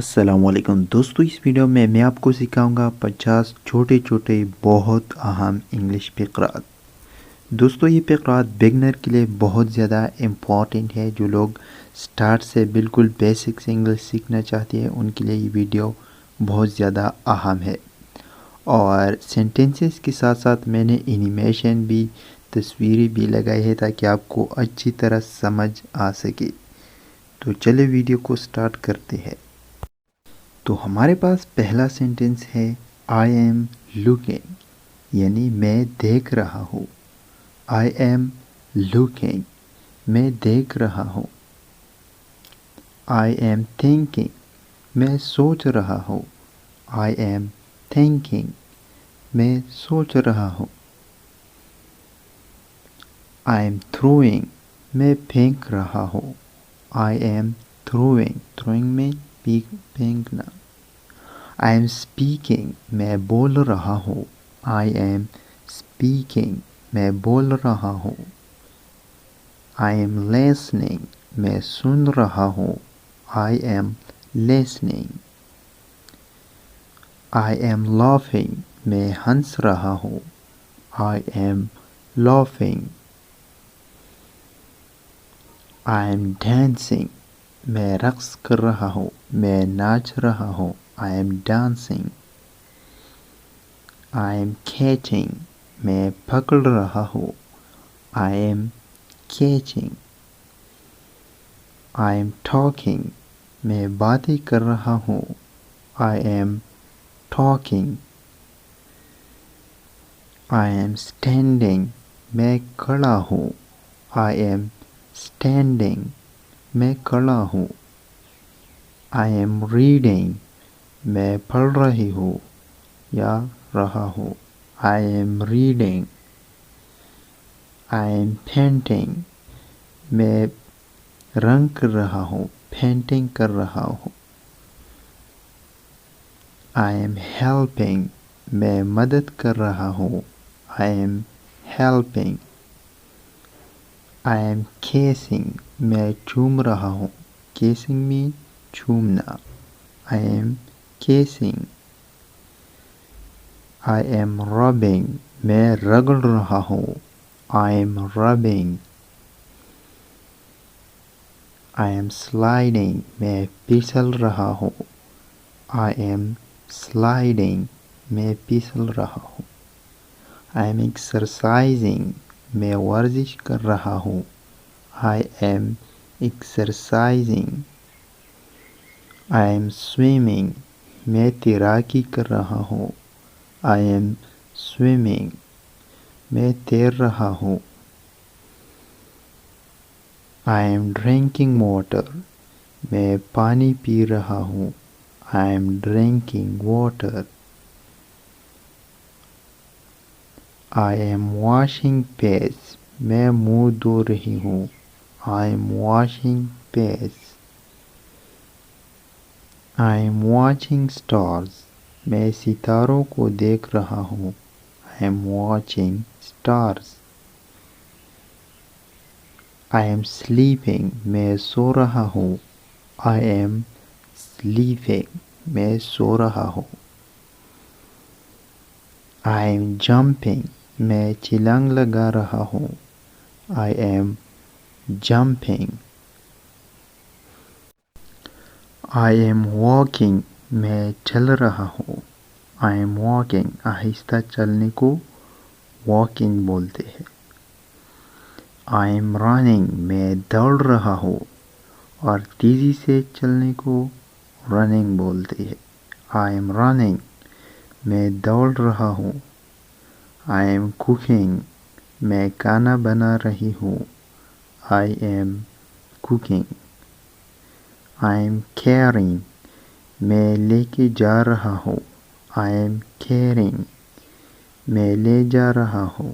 السلام علیکم دوستو، اس ویڈیو میں آپ کو سکھاؤں گا 50 چھوٹے چھوٹے بہت اہم انگلش فقرات۔ دوستو یہ فقرات بگنر کے لیے بہت زیادہ امپورٹنٹ ہے۔ جو لوگ سٹارٹ سے بالکل بیسک سے انگلش سیکھنا چاہتے ہیں ان کے لیے یہ ویڈیو بہت زیادہ اہم ہے۔ اور سینٹنسز کے ساتھ ساتھ میں نے اینیمیشن بھی، تصویریں بھی لگائی ہے تاکہ آپ کو اچھی طرح سمجھ آ سکے۔ تو چلے ویڈیو کو سٹارٹ کرتے ہیں۔ تو ہمارے پاس پہلا سینٹنس ہے آئی ایم لوکنگ، یعنی میں دیکھ رہا ہوں۔ آئی ایم لوکنگ، میں دیکھ رہا ہوں۔ آئی ایم تھنکنگ، میں سوچ رہا ہوں۔ آئی ایم تھنکنگ، میں سوچ رہا ہوں۔ آئی ایم تھروئنگ، میں پھینک رہا ہوں۔ آئی ایم تھروئنگ، تھروئنگ میں پھینکنا۔ آئی ایم اسپیکنگ، میں بول رہا ہوں۔ آئی ایم اسپیکنگ، میں بول رہا ہوں۔ آئی ایم لسننگ، میں سن رہا ہوں۔ I am listening. I am laughing, میں ہنس رہا ہوں۔ I am laughing. I am dancing, میں رقص کر رہا ہوں، میں ناچ رہا ہوں۔ I am dancing. I am catching, میں پکڑ رہا ہوں۔ I am catching. I am talking, میں باتیں کر رہا ہوں۔ I am talking. I am standing, میں کھڑا ہوں۔ آئی ایم اسٹینڈنگ، میں کھڑا ہوں۔ آئی ایم ریڈنگ، میں پڑھ رہی ہوں یا رہا ہوں۔ I am reading. I am painting, میں رنگ کر رہا ہوں، پینٹنگ کر رہا ہوں۔ آئی ایم ہیلپنگ، میں مدد کر رہا ہوں۔ I am helping. I'm kissing, میں چوم رہا ہوں۔ کیسنگ میں چومنا۔ I'm kissing. I'm rubbing, میں رگڑ رہا ہوں۔ I am rubbing. I'm sliding, میں پھسل رہا ہوں۔ آئی ایم سلائڈنگ، میں پھسل رہا ہوں۔ آئی ایم ایکسرسائزنگ، میں ورزش کر رہا ہوں۔ I am exercising. I am swimming, میں تیراکی کر رہا ہوں۔ آئی ایم سوئمنگ، میں تیر رہا ہوں۔ آئی ایم ڈرنکنگ واٹر، میں پانی پی رہا ہوں۔ آئی am drinking water. I am washing face, میں منہ دھو رہی ہوں۔ آئی am washing face. I am watching stars, میں ستاروں کو دیکھ رہا ہوں۔ آئی am watching stars. I am sleeping, میں سو رہا ہوں۔ آئی ایم سلیپنگ، میں سو رہا ہوں۔ آئی ایم جمپنگ، میں چھلانگ لگا رہا ہوں۔ I am jumping. I am walking, میں چل رہا ہوں۔ آئی ایم واکنگ، آہستہ چلنے کو واکنگ بولتے ہیں۔ آئی ایم رننگ، میں دوڑ رہا ہوں اور تیزی سے چلنے کو رننگ بولتے ہیں۔ آئی ایم رننگ، میں دوڑ رہا ہوں۔ آئی ایم کوکنگ، میں کھانا بنا رہی ہوں۔ I am cooking. I am carrying, میں لے کے جا رہا ہوں۔ آئی ایم کیرنگ، میں لے جا رہا ہوں۔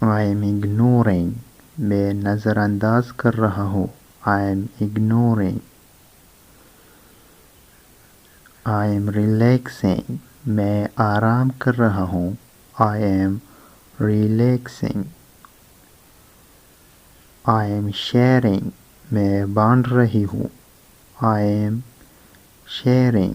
آئی ایم اگنورنگ، میں نظر انداز کر رہا ہوں۔ I am ignoring. I am relaxing, میں آرام کر رہا ہوں۔ I am relaxing. I am sharing, میں بانٹ رہی ہوں۔ I am sharing.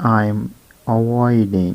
I am avoiding.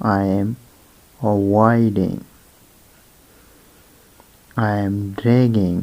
I am avoiding. I am dragging.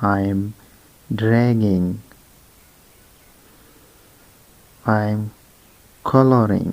I am dragging. I am coloring.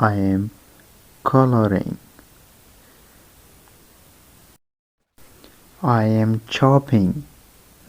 I am coloring. I am chopping.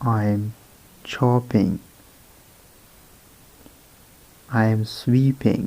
I am chopping. I am sweeping.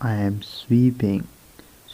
I am sweeping.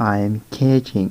I am catching.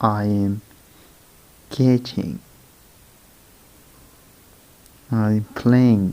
I am catching. I am playing.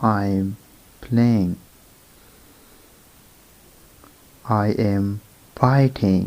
I am playing. I am fighting.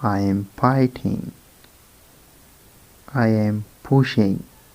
I am fighting. I am pushing.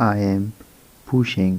I am pushing.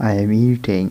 I am eating.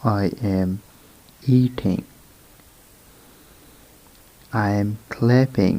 I am eating. I am clapping.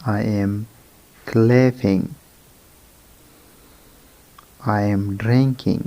I am clapping. I am drinking.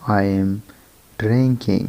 I am drinking.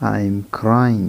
I am crying.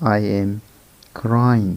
I am crying.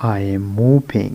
I am mopping.